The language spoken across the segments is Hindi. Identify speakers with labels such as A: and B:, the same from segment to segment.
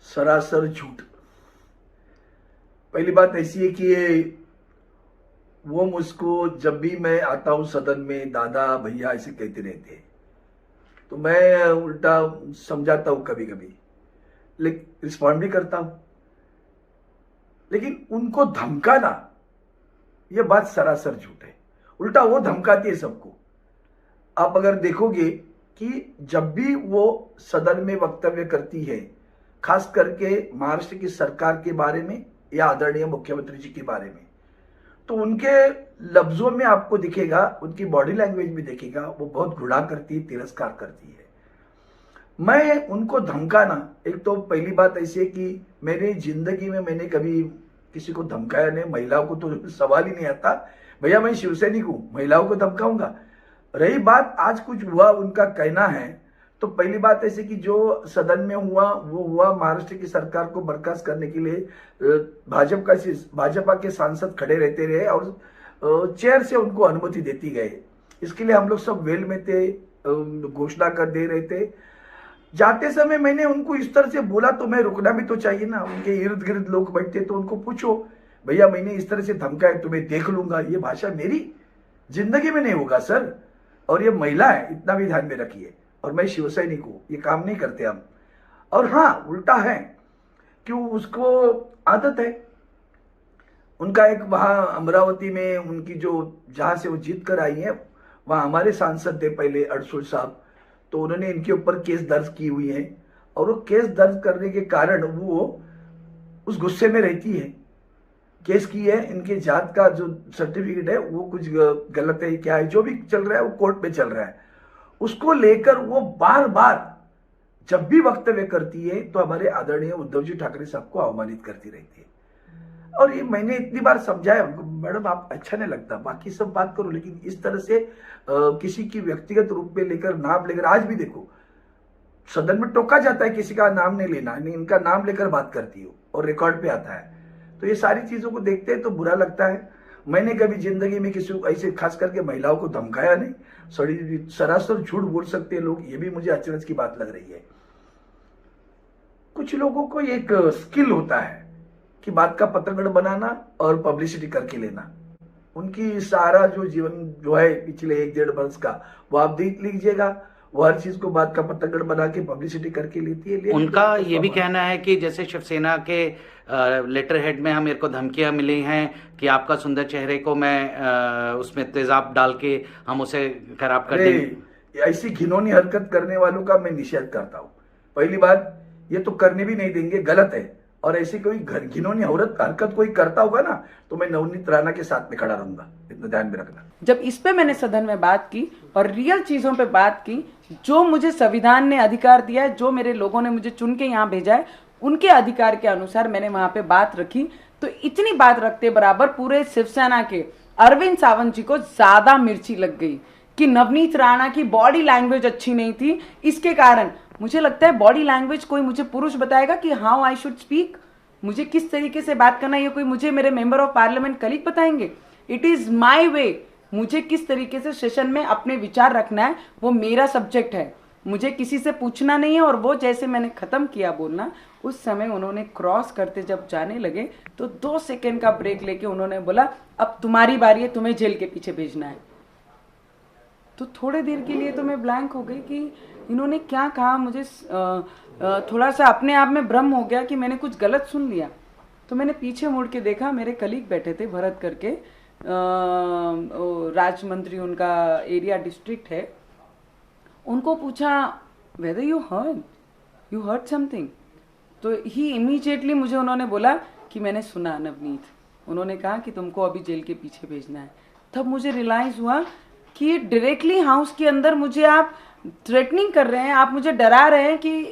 A: सरासर झूठ। पहली बात ऐसी है कि वो मुझको जब भी मैं आता हूं सदन में दादा भैया ऐसे कहते रहते हैं, तो मैं उल्टा समझाता हूं कभी कभी, लेकिन रिस्पॉन्ड भी करता हूं, लेकिन उनको धमकाना ये बात सरासर झूठ है। उल्टा वो धमकाती है सबको। आप अगर देखोगे कि जब भी वो सदन में वक्तव्य करती है, खास करके महाराष्ट्र की सरकार के बारे में या आदरणीय मुख्यमंत्री जी के बारे में, तो उनके लफ्जों में आपको दिखेगा, उनकी बॉडी लैंग्वेज में दिखेगा, वो बहुत घृणा करती है, तिरस्कार करती है। मैं उनको धमकाना, एक तो पहली बात ऐसी है कि मेरी जिंदगी में मैंने कभी किसी को धमकाया नहीं, महिलाओं को तो सवाल ही नहीं आता। भैया मैं शिवसैनिक हूं, महिलाओं को धमकाऊंगा? रही बात आज कुछ हुआ उनका कहना है, तो पहली बात ऐसी कि जो सदन में हुआ वो हुआ महाराष्ट्र की सरकार को बर्खास्त करने के लिए भाजपा के सांसद खड़े रहते रहे और चेयर से उनको अनुमति देती गई। इसके लिए हम लोग सब वेल में थे, घोषणा कर दे रहे थे। जाते समय मैंने उनको इस तरह से बोला तो मैं रुकना भी तो चाहिए ना। उनके इर्द गिर्द लोग बैठते तो उनको पूछो, भैया मैंने इस तरह से धमकाया, तुम्हें देख लूंगा। ये भाषा मेरी जिंदगी में नहीं होगा सर। और ये महिला है, इतना भी ध्यान में रखिए। और मैं शिवसैनिक हूं, ये काम नहीं करते हम। और हाँ, उल्टा है कि उसको आदत है। उनका एक वहां अमरावती में उनकी जो जहां से वो जीत कर आई है, वहां हमारे सांसद थे पहले अड़सुल साहब, तो उन्होंने इनके ऊपर केस दर्ज की हुई है। और वो केस दर्ज करने के कारण वो उस गुस्से में रहती है। केस की है, इनके जात का जो सर्टिफिकेट है वो कुछ गलत है, क्या है, जो भी चल रहा है वो कोर्ट में चल रहा है। उसको लेकर वो बार बार जब भी वक्तव्य करती है तो हमारे आदरणीय उद्धव जी ठाकरे साहब को अवमानित करती रहती है। और ये मैंने इतनी बार समझाया उनको, मैडम आप अच्छा नहीं लगता, बाकी सब बात करो, लेकिन इस तरह से किसी की व्यक्तिगत रूप में लेकर नाम लेकर, आज भी देखो सदन में टोका जाता है किसी का नाम नहीं लेना, नहीं इनका नाम लेकर बात करती हो और रिकॉर्ड पे आता है। तो ये सारी चीजों को देखते हैं तो बुरा लगता है। मैंने कभी जिंदगी में किसी को ऐसे खास करके महिलाओं को धमकाया नहीं। सरासर झूठ बोल सकते हैं लोग, ये भी मुझे अचरज की बात लग रही है। कुछ लोगों को एक स्किल होता है कि बात का पतंगड़ बनाना और पब्लिसिटी करके लेना। उनकी सारा जो जीवन जो है पिछले 1-1.5 वर्ष का, वो आप देख लीजिएगा, वो हर चीज को बात का पतंगड़ बना के पब्लिसिटी करके लेती है।
B: उनका ये भी कहना है कि जैसे शिवसेना के लेटर हेड में मेरे को धमकियां मिली हैं कि आपका सुंदर चेहरे को मैं उसमें तेजाब डाल के हम उसे खराब कर देंगे।
A: ऐसी घिनौनी हरकत करने वालों का मैं निषेध करता हूं। पहली बात, ये तो करने भी नहीं देंगे, गलत है। और ऐसी कोई घिनौनी हरकत कोई करता होगा ना, तो मैं नवनीत राणा के साथ में खड़ा रहूंगा, इतना ध्यान में रखना।
C: जब इस पे मैंने सदन में बात की और रियल चीजों पे बात की, जो मुझे संविधान ने अधिकार दिया है, जो मेरे लोगों ने मुझे चुन के यहाँ भेजा है, उनके अधिकार के अनुसार मैंने वहां पे बात रखी, तो इतनी बात रखते बराबर पूरे शिवसेना के अरविंद सावंत जी को ज्यादा मिर्ची लग गई कि नवनीत राणा की बॉडी लैंग्वेज अच्छी नहीं थी। इसके कारण मुझे लगता है बॉडी लैंग्वेज कोई मुझे पुरुष बताएगा कि हाउ आई शुड स्पीक, मुझे किस तरीके से बात करना है, ये कोई मुझे मेरे मेंबर ऑफ पार्लियामेंट कलीग बताएंगे? इट इज माई वे, मुझे किस तरीके से सेशन में अपने विचार रखना है, वो मेरा सब्जेक्ट है, मुझे किसी से पूछना नहीं है। और वो जैसे मैंने खत्म किया बोलना, उस समय उन्होंने क्रॉस करते जब जाने लगे तो 2 सेकेंड का ब्रेक लेके उन्होंने बोला अब तुम्हारी बारी है, तुम्हें जेल के पीछे भेजना है। तो थोड़ी देर के लिए तो मैं ब्लैंक हो गई कि इन्होंने क्या कहा। मुझे थोड़ा सा अपने आप में भ्रम हो गया कि मैंने कुछ गलत सुन लिया। तो मैंने पीछे मुड़ के देखा, मेरे कलीग बैठे थे भरत करके, राज्य मंत्री उनका एरिया डिस्ट्रिक्ट है। उनको पूछा वेदर यू हर्ड समथिंग, तो ही इमीडिएटली मुझे उन्होंने बोला कि मैंने सुना नवनीत, उन्होंने कहा कि तुमको अभी जेल के पीछे भेजना है। तब मुझे रियलाइज हुआ कि डायरेक्टली हाउस के अंदर मुझे आप थ्रेटनिंग कर रहे हैं, आप मुझे डरा रहे हैं। कि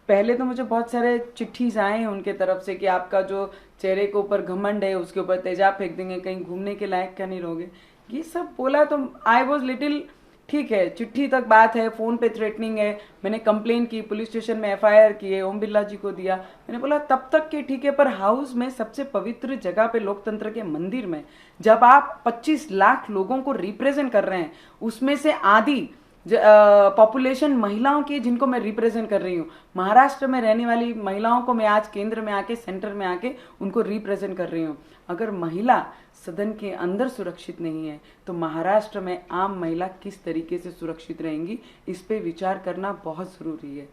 C: पहले तो मुझे बहुत सारे चिट्ठीज आए हैं उनके तरफ से कि आपका जो चेहरे के ऊपर घमंड है उसके ऊपर तेजाब फेंक देंगे, कहीं घूमने के लायक क्या नहीं रहोगे, ये सब बोला। तो आई वॉज लिटिल ठीक है, चिट्ठी तक बात है, फोन पे थ्रेटनिंग है, मैंने कंप्लेन की, पुलिस स्टेशन में एफआईआर की है, ओम बिरला जी को दिया। मैंने बोला तब तक के ठीक है, पर हाउस में सबसे पवित्र जगह पे, लोकतंत्र के मंदिर में, जब आप 25 लाख लोगों को रिप्रेजेंट कर रहे हैं, उसमें से आधी पॉपुलेशन महिलाओं की जिनको मैं रिप्रेजेंट कर रही हूँ, महाराष्ट्र में रहने वाली महिलाओं को मैं आज केंद्र में आके, सेंटर में आके उनको रिप्रेजेंट कर रही हूँ। अगर महिला सदन के अंदर सुरक्षित नहीं है तो महाराष्ट्र में आम महिला किस तरीके से सुरक्षित रहेंगी, इस पे विचार करना बहुत जरूरी है।